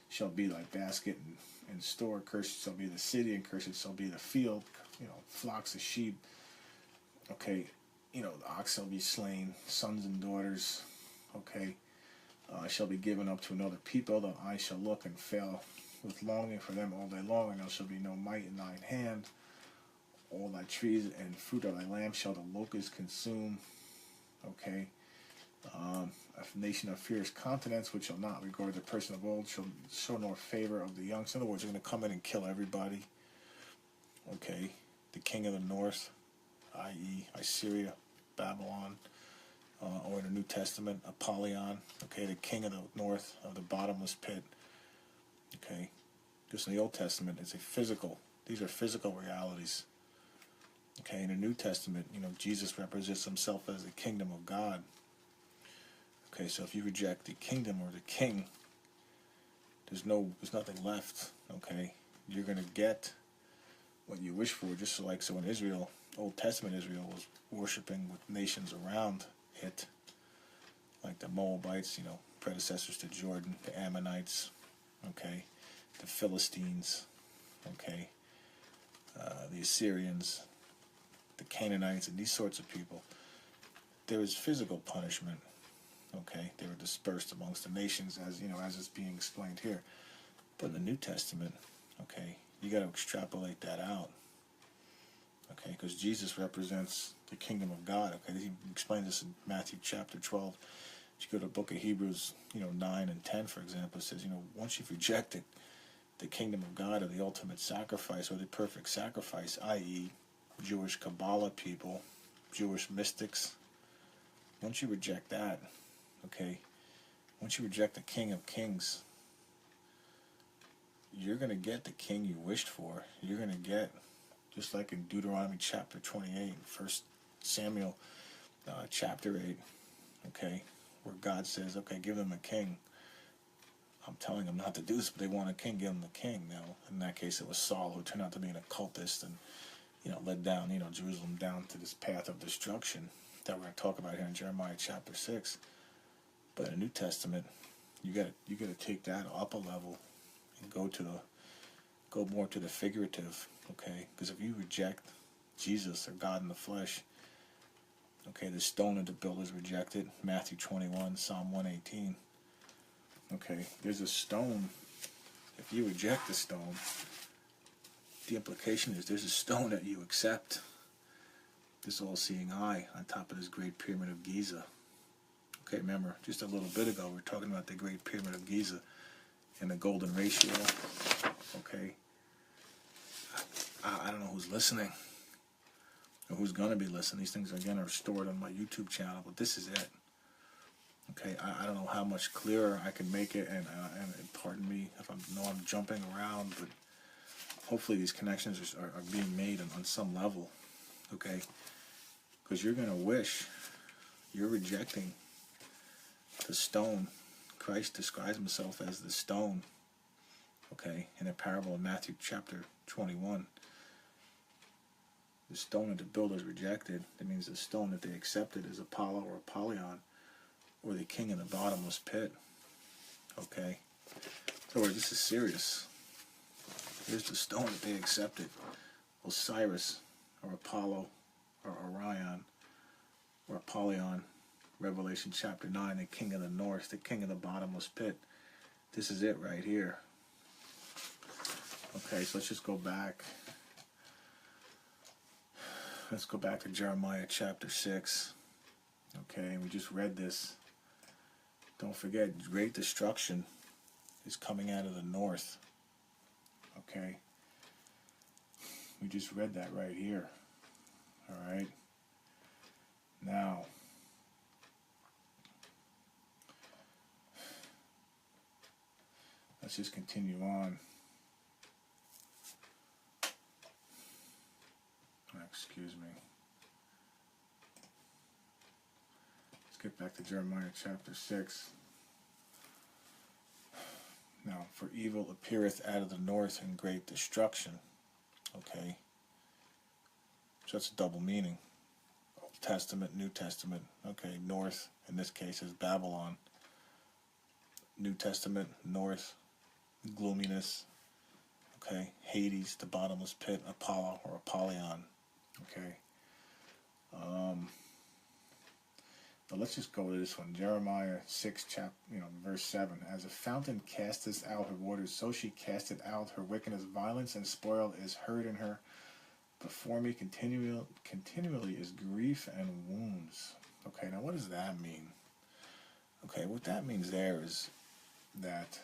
shall be thy basket and store, cursed shall be the city, and cursed shall be the field, flocks of sheep, okay? The ox shall be slain, sons and daughters, okay, shall be given up to another people, that I shall look and fail with longing for them all day long, and there shall be no might in thine hand. All thy trees and fruit of thy land shall the locust consume, okay. A nation of fierce countenance, which shall not regard the person of old, shall show nor favor of the young. So in other words, they're going to come in and kill everybody, okay. The king of the north, i.e. Assyria, Babylon, or in the New Testament, Apollyon, okay, the king of the north of the bottomless pit, okay. Just in the Old Testament, it's these are physical realities, okay. In the New Testament, Jesus represents himself as the kingdom of God, okay. So if you reject the kingdom or the king, there's nothing left, okay. You're going to get what you wish for, so in Israel, Old Testament Israel was worshiping with nations around it, like the Moabites, predecessors to Jordan, the Ammonites, okay, the Philistines, okay, the Assyrians, the Canaanites, and these sorts of people. There was physical punishment, okay. They were dispersed amongst the nations, as it's being explained here. But in the New Testament, okay, you got to extrapolate that out, okay, because Jesus represents the kingdom of God, okay. He explains this in Matthew chapter 12. If you go to the book of Hebrews, 9 and 10, for example, it says, once you've rejected the kingdom of God, or the ultimate sacrifice, or the perfect sacrifice, i.e. Jewish Kabbalah people, Jewish mystics, once you reject that, okay, once you reject the King of Kings, you're going to get the king you wished for. You're going to get, just like in Deuteronomy chapter 28, 1 Samuel chapter 8, okay, where God says, okay, give them a king. I'm telling them not to do this, but they want a king, give them a king. Now, in that case, it was Saul, who turned out to be an occultist and, led down, Jerusalem down to this path of destruction that we're going to talk about here in Jeremiah chapter 6. But in the New Testament, you got to take that up a level and go more to the figurative, okay? Because if you reject Jesus or God in the flesh, okay, the stone that the builders rejected, Matthew 21, Psalm 118, okay, there's a stone. If you reject the stone, the implication is there's a stone that you accept, this all-seeing eye on top of this great pyramid of Giza. Okay, remember, just a little bit ago, we were talking about the great pyramid of Giza and the golden ratio, okay? I don't know who's listening or who's going to be listening. These things, again, are stored on my YouTube channel, but this is it. Okay, I don't know how much clearer I can make it, and pardon me if I'm jumping around, but hopefully these connections are being made on some level, okay? Because you're going to wish, you're rejecting the stone. Christ describes himself as the stone, okay, in the parable of Matthew chapter 21. The stone that the builders rejected, that means the stone that they accepted is Apollo or Apollyon, or the king in the bottomless pit, okay? So this is serious. Here's the stone that they accepted, Osiris, or Apollo, or Orion, or Apollyon, Revelation chapter 9, the king of the north, the king of the bottomless pit. This is it right here. Okay, so let's just go back. Let's go back to Jeremiah chapter 6. Okay, we just read this. Don't forget, great destruction is coming out of the north. Okay, we just read that right here. Alright? Now, let's just continue on. Excuse me. Let's get back to Jeremiah chapter 6. Now, for evil appeareth out of the north in great destruction. Okay? So that's a double meaning. Old Testament, New Testament. Okay, north, in this case, is Babylon. New Testament, north, gloominess. Okay, Hades, the bottomless pit, Apollo or Apollyon. Okay. Now let's just go to this one. Jeremiah 6, verse 7. As a fountain casteth out her waters, so she casteth out her wickedness. Violence and spoil is heard in her. Before me continually is grief and wounds. Okay, now what does that mean? Okay, what that means there is that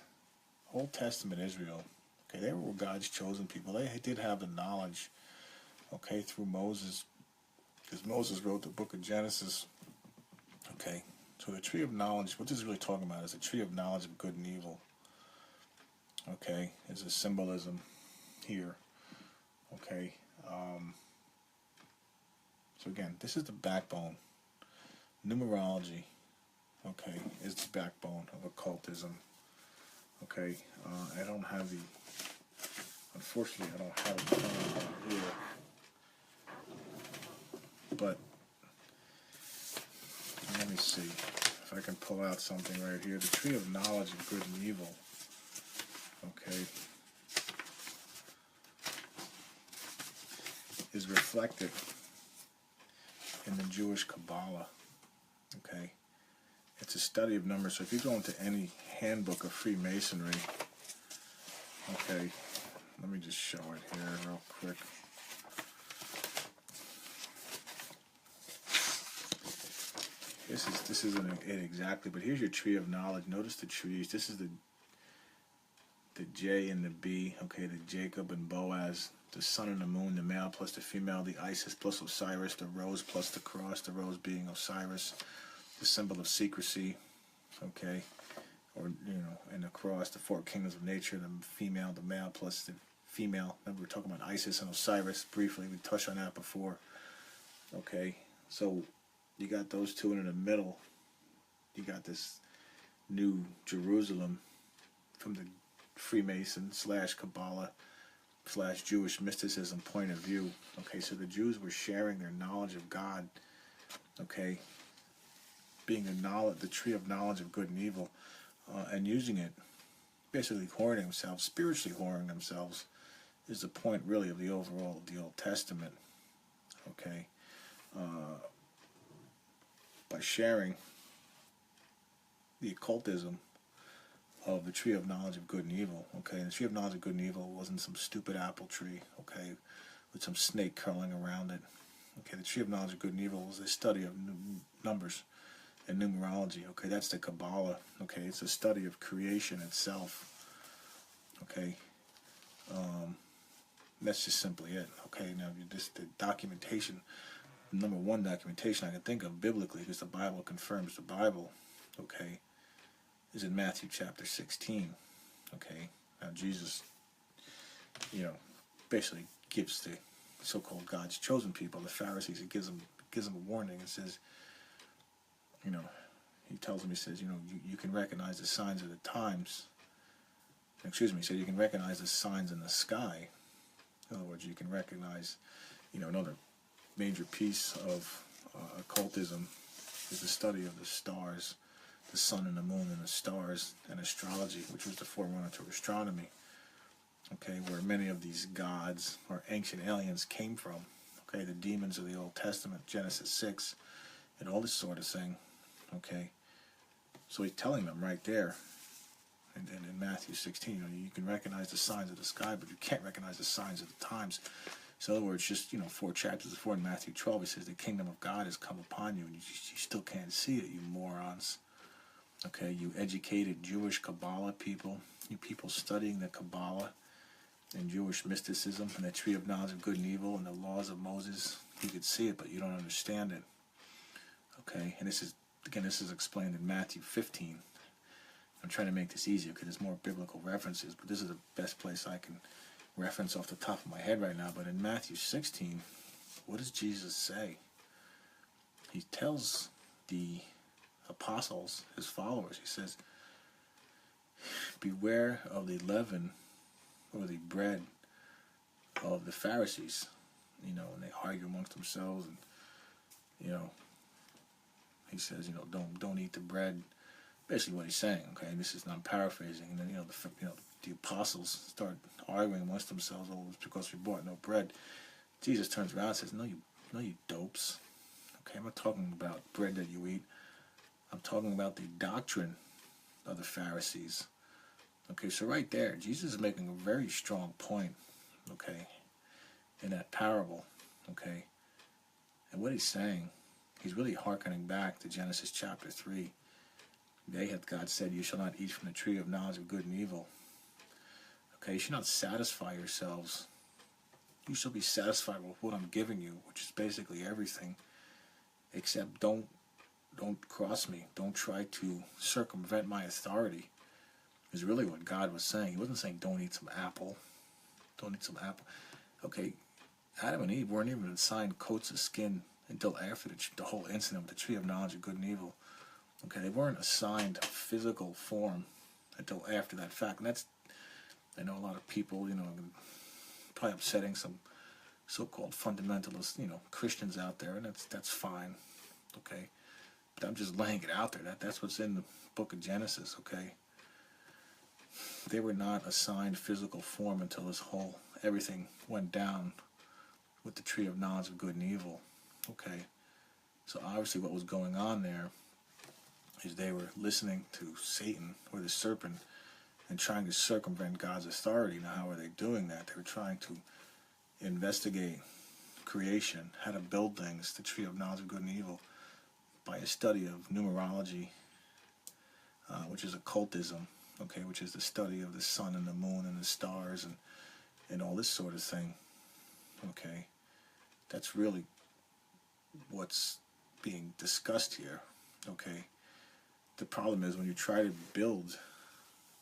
Old Testament Israel, okay, they were God's chosen people. They did have the knowledge, okay, through Moses, because Moses wrote the book of Genesis. Okay, so the tree of knowledge, what this is really talking about is the tree of knowledge of good and evil. Okay, is a symbolism here. Okay, so again, this is the backbone. Numerology, okay, is the backbone of occultism. Okay, I don't have the, unfortunately, I don't have it here, but let me see if I can pull out something right here. The tree of knowledge of good and evil, okay, is reflected in the Jewish Kabbalah, okay. It's a study of numbers. So if you go into any handbook of Freemasonry, okay, let me just show it here real quick. This isn't it exactly, but here's your tree of knowledge. Notice the trees. This is the J and the B, okay, the Jacob and Boaz, the sun and the moon, the male plus the female, the Isis plus Osiris, the rose plus the cross, the rose being Osiris, the symbol of secrecy, okay, or, and the cross, the four kingdoms of nature, the female, the male plus the female. Remember, we're talking about Isis and Osiris briefly. We touched on that before, okay. So you got those two, and in the middle, you got this new Jerusalem from the Freemason / Kabbalah / Jewish mysticism point of view. Okay, so the Jews were sharing their knowledge of God, okay, being the tree of knowledge of good and evil, and using it, basically whoring themselves, spiritually whoring themselves, is the point really of the overall of the Old Testament, okay, by sharing the occultism of the tree of knowledge of good and evil, okay. And the tree of knowledge of good and evil wasn't some stupid apple tree, okay, with some snake curling around it, okay. The tree of knowledge of good and evil was a study of numbers and numerology, okay. That's the Kabbalah, okay. It's a study of creation itself, okay. That's just simply it, okay. Now, the documentation, number one documentation I can think of biblically, because the Bible confirms the Bible, okay, is in Matthew chapter 16, okay. Now Jesus, basically gives the so-called God's chosen people, the Pharisees, he gives them a warning and says, he tells them, he says, you can recognize the signs of the times. Excuse me, he said you can recognize the signs in the sky. In other words, you can recognize, another major piece of occultism is the study of the stars, the sun and the moon and the stars, and astrology, which was the forerunner to astronomy, okay, where many of these gods or ancient aliens came from, okay, the demons of the Old Testament, Genesis 6, and all this sort of thing, okay. So he's telling them right there, and in Matthew 16, you can recognize the signs of the sky, but you can't recognize the signs of the times. So in other words, just 4 chapters before in Matthew 12, he says the kingdom of God has come upon you, and you still can't see it, you morons. Okay, you educated Jewish Kabbalah people, you people studying the Kabbalah and Jewish mysticism and the tree of knowledge of good and evil and the laws of Moses, You could see it, but you don't understand it. Okay, and this is explained in Matthew 15. I'm trying to make this easier because there's more biblical references, but this is the best place I can reference off the top of my head right now. But in Matthew 16, what does Jesus say? He tells the apostles, his followers, he says, beware of the leaven or the bread of the Pharisees. You know, and they argue amongst themselves, and you know, he says, you know, don't eat the bread. Basically, what he's saying. Okay, and this is, I'm paraphrasing. And then the apostles start arguing amongst themselves. Oh, it's because we bought no bread. Jesus turns around and says, no, you dopes. Okay, I'm not talking about bread that you eat. I'm talking about the doctrine of the Pharisees. Okay, so right there, Jesus is making a very strong point. Okay, in that parable. Okay, and what he's saying, he's really hearkening back to Genesis chapter 3. They hath God said, you shall not eat from the tree of knowledge of good and evil. Okay, you should not satisfy yourselves. You shall be satisfied with what I'm giving you, which is basically everything. Except don't cross me. Don't try to circumvent my authority. Is really what God was saying. He wasn't saying don't eat some apple. Don't eat some apple. Okay, Adam and Eve weren't even assigned coats of skin until after the whole incident with the tree of knowledge of good and evil. Okay, they weren't assigned a physical form until after that fact. And that's, I know a lot of people, you know, probably upsetting some so-called fundamentalist, you know, Christians out there, and that's fine. Okay, but I'm just laying it out there. That's what's in the book of Genesis. Okay, they were not assigned physical form until this whole everything went down with the tree of knowledge of good and evil. Okay, so obviously what was going on there is they were listening to Satan or the serpent and trying to circumvent God's authority. Now, how are they doing that? They were trying to investigate creation, how to build things, the tree of knowledge of good and evil, by a study of numerology, which is occultism, okay, which is the study of the sun and the moon and the stars and all this sort of thing. Okay, that's really what's being discussed here. Okay, the problem is when you try to build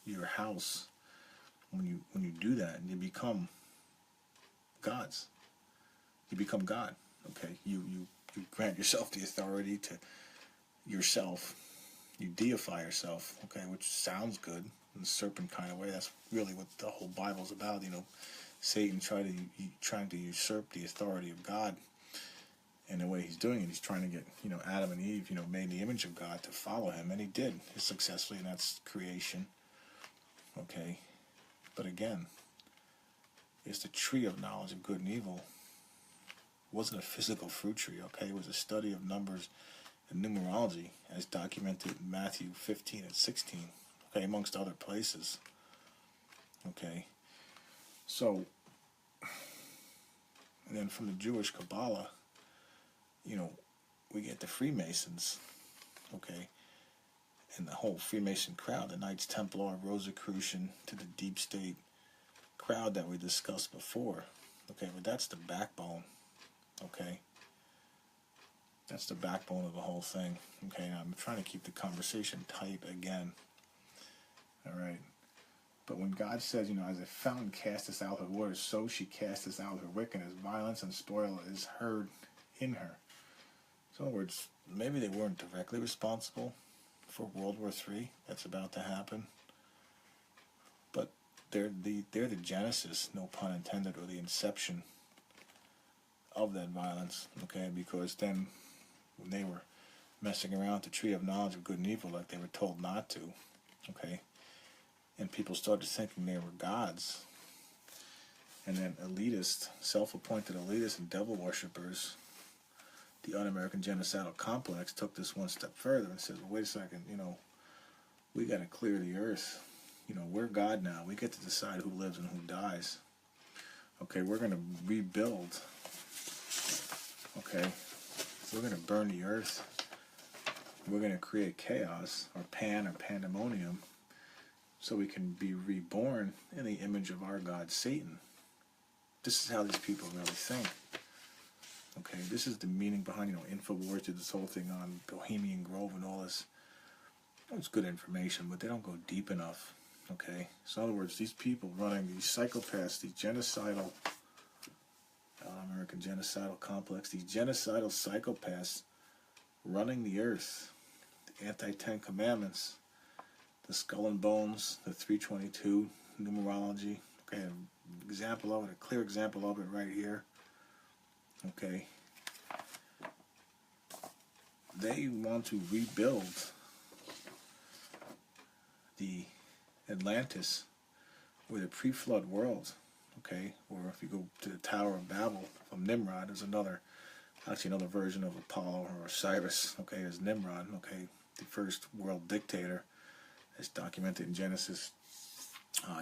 your house, when you do that, and you become gods. You become God. Okay, you grant yourself the authority to yourself. You deify yourself. Okay, which sounds good in a serpent kind of way. That's really what the whole Bible's about. You know, Satan trying to usurp the authority of God. And the way he's doing it, he's trying to get, you know, Adam and Eve, you know, made in the image of God to follow him, and he did successfully, and that's creation. Okay, but again, it's the tree of knowledge of good and evil. It wasn't a physical fruit tree. Okay, it was a study of numbers and numerology, as documented in Matthew 15 and 16. Okay, amongst other places. Okay, so, and then from the Jewish Kabbalah, you know, we get the Freemasons, okay, and the whole Freemason crowd, the Knights Templar, Rosicrucian, to the Deep State crowd that we discussed before, okay, but that's the backbone, okay, that's the backbone of the whole thing, okay, now I'm trying to keep the conversation tight again, alright, but when God says, you know, as a fountain casteth out her waters, so she casteth out her wickedness, violence and spoil is heard in her. So in other words, maybe they weren't directly responsible for World War III that's about to happen, but they're the genesis, no pun intended, or the inception of that violence, okay, because then when they were messing around with the tree of knowledge of good and evil like they were told not to, okay, and people started thinking they were gods, and then elitist, self-appointed elitists and devil worshippers, the un-American genocidal complex, took this one step further and said, well, wait a second, you know, we got to clear the earth. You know, we're God now. We get to decide who lives and who dies. Okay, we're going to rebuild. Okay, we're going to burn the earth. We're going to create chaos, or pandemonium, so we can be reborn in the image of our God, Satan. This is how these people really think. Okay, this is the meaning behind, InfoWars did this whole thing on Bohemian Grove and all this. It's good information, but they don't go deep enough. Okay, so in other words, these people running these psychopaths, these genocidal, American genocidal complex, these genocidal psychopaths running the earth, the anti-10 commandments, the skull and bones, the 322 numerology. Okay, an example of it, a clear example of it right here. Okay, they want to rebuild the Atlantis or the pre-flood world. Okay, or if you go to the Tower of Babel from Nimrod, there's another version of Apollo or Osiris. Okay, is Nimrod. Okay, the first world dictator, as documented in Genesis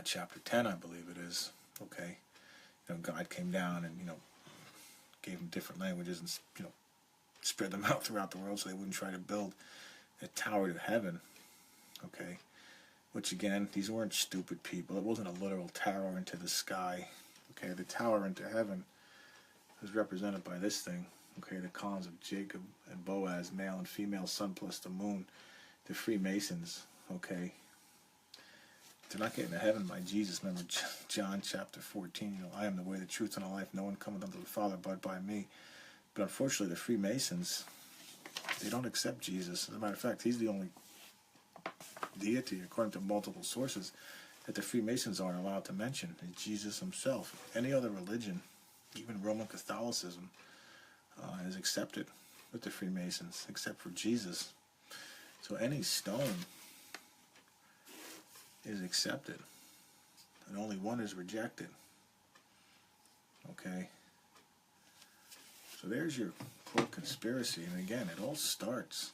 chapter 10, I believe it is. Okay, God came down and gave them different languages and spread them out throughout the world so they wouldn't try to build a tower to heaven. Okay, which again, these weren't stupid people. It wasn't a literal tower into the sky. Okay, the tower into heaven is represented by this thing. Okay, the columns of Jacob and Boaz, male and female, sun plus the moon, the Freemasons. Okay, they're not getting to heaven by Jesus. Remember John chapter 14, I am the way, the truth, and the life. No one cometh unto the Father but by me. But unfortunately, the Freemasons, they don't accept Jesus. As a matter of fact, he's the only deity, according to multiple sources, that the Freemasons aren't allowed to mention. It's Jesus himself. Any other religion, even Roman Catholicism, is accepted with the Freemasons, except for Jesus. So any stone is accepted, and only one is rejected. Okay? So there's your quote conspiracy, and again, it all starts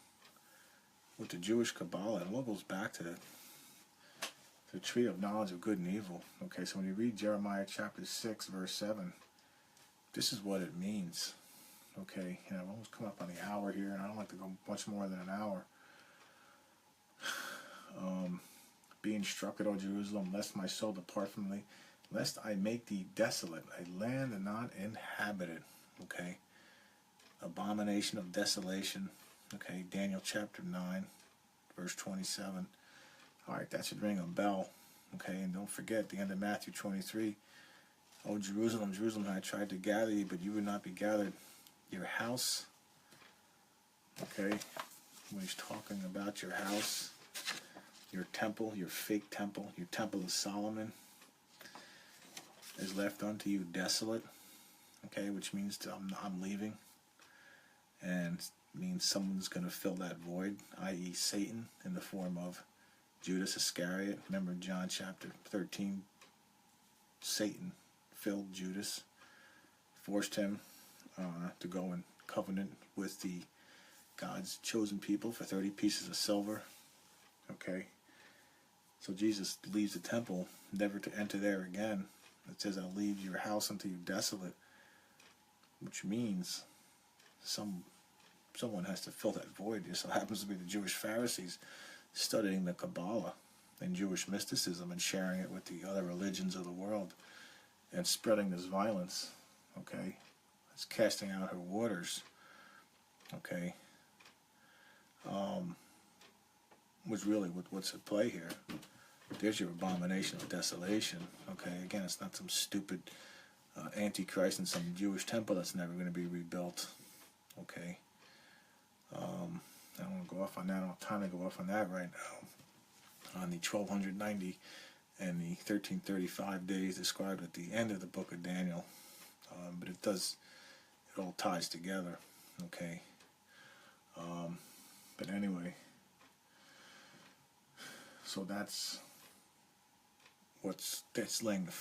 with the Jewish Kabbalah. It all goes back to the tree of knowledge of good and evil. Okay, so when you read Jeremiah chapter 6, verse 7, this is what it means. Okay, I've almost come up on the hour here, and I don't like to go much more than an hour. Be instructed, O Jerusalem, lest my soul depart from thee, lest I make thee desolate, a land and not inhabited. Okay, abomination of desolation. Okay, Daniel chapter 9, verse 27. Alright, that should ring a bell. Okay, and don't forget the end of Matthew 23. O Jerusalem, Jerusalem, I tried to gather you, but you would not be gathered. Your house, okay, when he's talking about your house, your temple, your fake temple, your temple of Solomon, is left unto you desolate. Okay, which means I'm leaving, and means someone's going to fill that void, i.e. Satan, in the form of Judas Iscariot. Remember John chapter 13, Satan filled Judas, forced him to go in covenant with the God's chosen people for 30 pieces of silver. Okay, so Jesus leaves the temple, never to enter there again. It says, I'll leave your house unto you desolate, which means someone has to fill that void. It so happens to be the Jewish Pharisees studying the Kabbalah and Jewish mysticism and sharing it with the other religions of the world and spreading this violence. Okay, it's casting out her waters. Okay, was really what's at play here. There's your abomination of desolation. Okay, again, it's not some stupid Antichrist in some Jewish temple that's never going to be rebuilt. Okay, I don't want to go off on that. I don't have time to go off on that right now. On the 1290 and the 1335 days described at the end of the book of Daniel, but it all ties together. Okay, but anyway, so that's laying the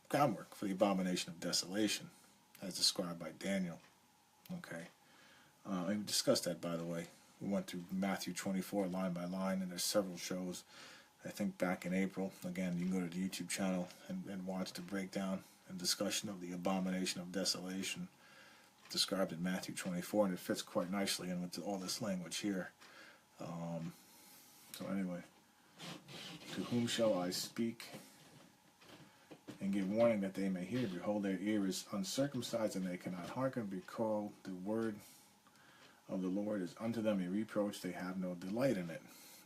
groundwork for the abomination of desolation as described by Daniel. Okay, we discussed that, by the way. We went through Matthew 24 line by line, and there's several shows, I think, back in April. Again, you can go to the YouTube channel and watch the breakdown and discussion of the abomination of desolation described in Matthew 24, and it fits quite nicely in with all this language here. So anyway, to whom shall I speak and give warning that they may hear. Behold, their ear is uncircumcised, and they cannot hearken, because the word of the Lord is unto them a reproach. They have no delight in it.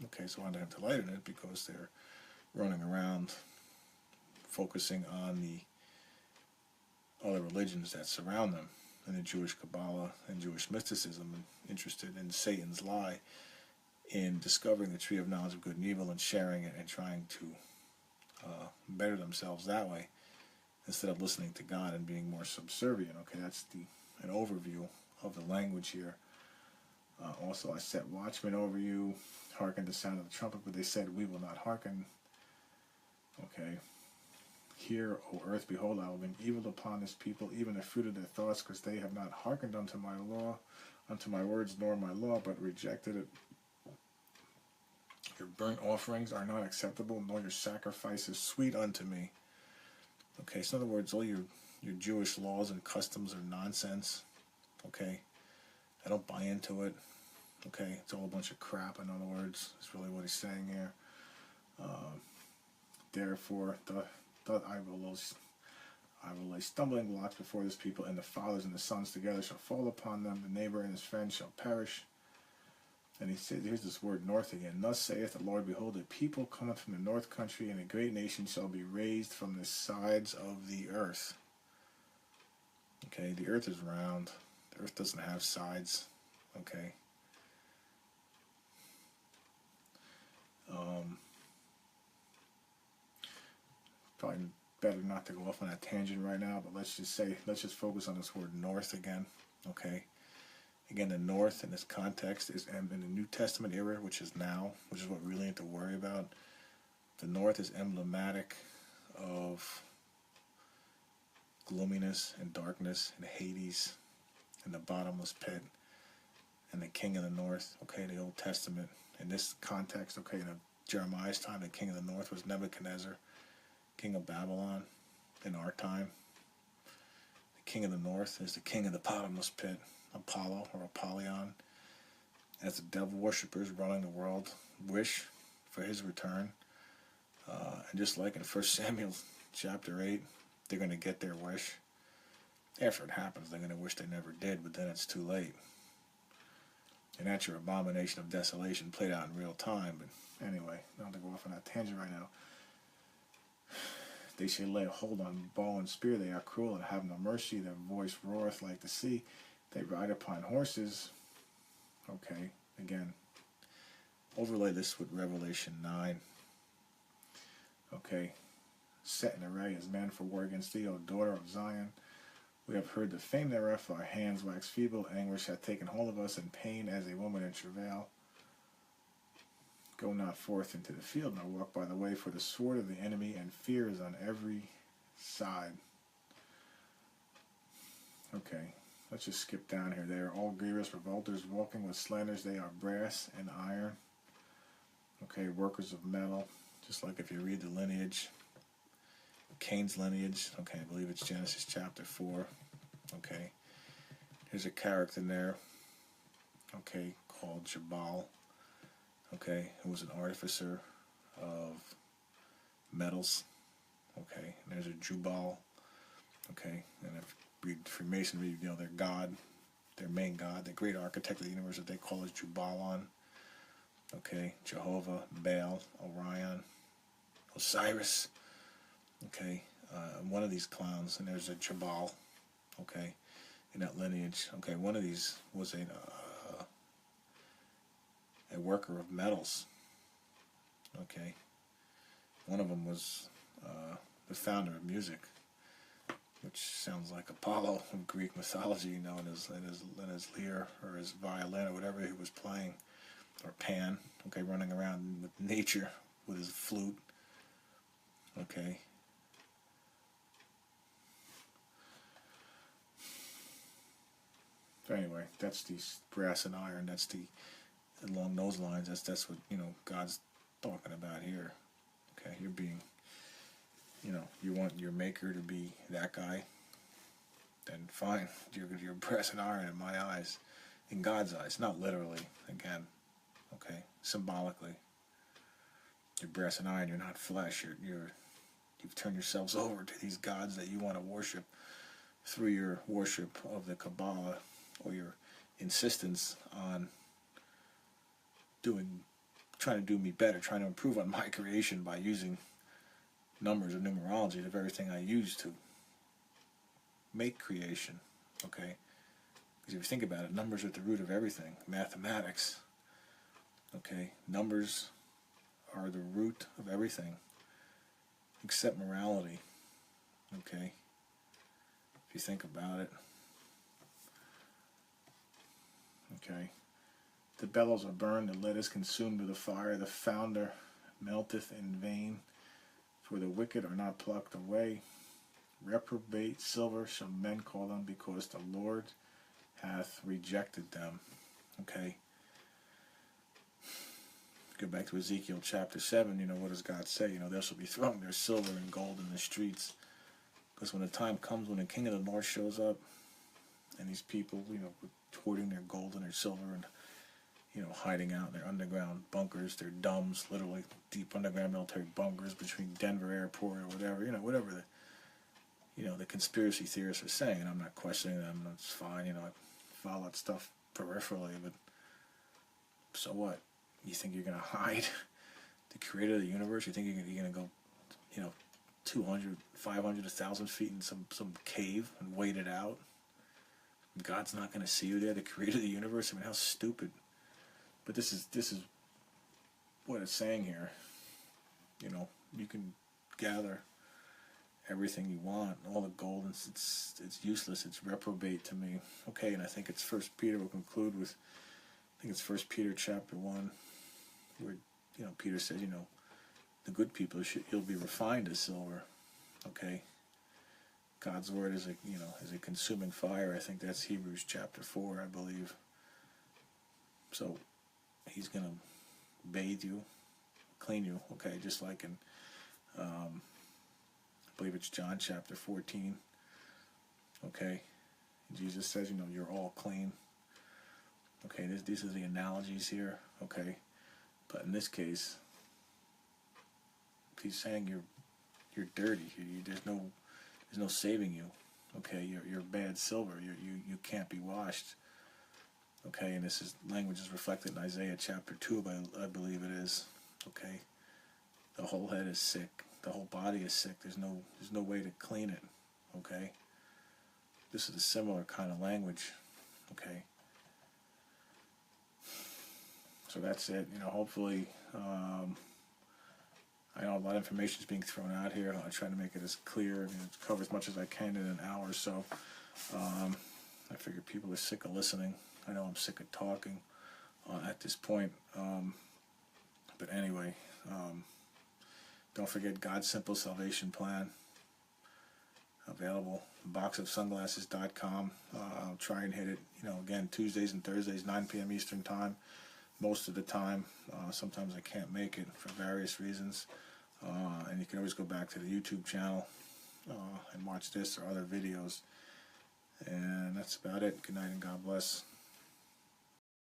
Okay, so why do they have delight in it? Because they're running around focusing on the other religions that surround them, and the Jewish Kabbalah and Jewish mysticism, and interested in Satan's lie in discovering the tree of knowledge of good and evil and sharing it and trying to better themselves that way instead of listening to God and being more subservient. Okay, that's an overview of the language here. Also, I set watchmen over you, hearken the sound of the trumpet, but they said, we will not hearken. Okay. Hear, O earth, behold, I will bring evil upon this people, even the fruit of their thoughts, because they have not hearkened unto my law, unto my words, nor my law, but rejected it. Your burnt offerings are not acceptable, nor your sacrifices sweet unto me. Okay, so in other words, all your Jewish laws and customs are nonsense. Okay, I don't buy into it. Okay, it's all a bunch of crap, in other words. That's really what he's saying here. Therefore, I will lay stumbling blocks before this people, and the fathers and the sons together shall fall upon them. The neighbor and his friend shall perish. And he said, here's this word north again. Thus saith the Lord, behold, a people cometh from the north country, and a great nation shall be raised from the sides of the earth. Okay, the earth is round. The earth doesn't have sides. Okay. Probably better not to go off on that tangent right now, but let's just focus on this word north again. Okay. Again, the north in this context is in the New Testament era, which is now, which is what we really need to worry about. The north is emblematic of gloominess and darkness and Hades and the bottomless pit and the king of the north. Okay, the Old Testament. In this context, okay, in Jeremiah's time, the king of the north was Nebuchadnezzar, king of Babylon. In our time, the king of the north is the king of the bottomless pit, Apollo or Apollyon, as the devil worshippers running the world wish for his return. And just like in 1 Samuel chapter 8, they're going to get their wish. After it happens, they're going to wish they never did, but then it's too late. And that's your abomination of desolation played out in real time. But anyway, not to go off on that tangent right now. They shall lay hold on bow and spear. They are cruel and have no mercy. Their voice roareth like the sea. They ride upon horses. Okay, again, overlay this with Revelation 9. Okay, set in array as men for war against thee, O daughter of Zion. We have heard the fame thereof, for our hands wax feeble. Anguish hath taken hold of us, and pain as a woman in travail. Go not forth into the field, nor walk by the way, for the sword of the enemy and fear is on every side. Okay, let's just skip down here. They are all grievous revolters, walking with slanders. They are brass and iron. Okay, workers of metal. Just like if you read the lineage, Cain's lineage. Okay, I believe it's Genesis chapter 4. Okay, here's a character in there. Okay, called Jabal. Okay, who was an artificer of metals. Okay, and there's a Jubal. Okay, and if you read Freemasonry, you know their god, their main god, the great architect of the universe that they call is Jubalon. Okay, Jehovah, Baal, Orion, Osiris. Okay, one of these clowns, and there's a Jabal. Okay, in that lineage. Okay, one of these was a worker of metals. Okay, one of them was the founder of music, which sounds like Apollo in Greek mythology, you know, in his lyre or his violin or whatever he was playing, or Pan. Okay, running around with nature with his flute. Okay. So anyway, that's the brass and iron. That's along those lines. That's what, you know, God's talking about here. Okay, you're being, you know, you want your maker to be that guy, then fine. You're brass and iron in my eyes, in God's eyes, not literally. Again, okay, symbolically. You're brass and iron. You're not flesh. You've turned yourselves over to these gods that you want to worship through your worship of the Kabbalah, or your insistence on trying to do me better, trying to improve on my creation by using numbers or numerology, the very thing I use to make creation. Okay? Because if you think about it, numbers are at the root of everything. Mathematics. Okay? Numbers are the root of everything, except morality. Okay? If you think about it. Okay? The bellows are burned, the lead is consumed with the fire, the founder melteth in vain, for the wicked are not plucked away. Reprobate silver shall men call them, because the Lord hath rejected them. Okay? Go back to Ezekiel chapter 7, what does God say? There shall be thrown their silver and gold in the streets. Because when the time comes when the king of the north shows up, and these people, hoarding their gold and their silver, and hiding out in their underground bunkers, their dumbs, literally deep underground military bunkers between Denver airport or whatever, whatever the conspiracy theorists are saying. And I'm not questioning them, that's fine, I follow that stuff peripherally, but so what? You think you're going to hide the creator of the universe? You think you're going to go, 200, 500, 1,000 feet in some cave and wait it out? God's not going to see you there, the creator of the universe? I mean, how stupid. But this is what it's saying here. You can gather everything you want, all the gold, and it's useless. It's reprobate to me. Okay, and I think it's 1 Peter will conclude with, I think it's 1 Peter chapter 1, where Peter says, the good people you'll be refined as silver. Okay, God's word is a consuming fire. I think that's Hebrews chapter 4, I believe. So He's going to bathe you, clean you, okay, just like in, I believe it's John chapter 14, okay, Jesus says, you're all clean, okay, these are the analogies here, okay, but in this case, He's saying you're dirty, there's no saving you, okay, you're bad silver, you can't be washed. Okay, and language is reflected in Isaiah chapter 2, I believe it is. Okay, the whole head is sick, the whole body is sick. There's no way to clean it. Okay, this is a similar kind of language. Okay, so that's it. Hopefully, I know a lot of information is being thrown out here. I try to make it as clear, cover as much as I can in an hour or so. I figure people are sick of listening. I know I'm sick of talking at this point. But anyway, don't forget God's Simple Salvation Plan. Available. boxofsunglasses.com. I'll try and hit it, again, Tuesdays and Thursdays, 9 p.m. Eastern Time. Most of the time. Sometimes I can't make it for various reasons. And you can always go back to the YouTube channel and watch this or other videos. And that's about it. Good night and God bless.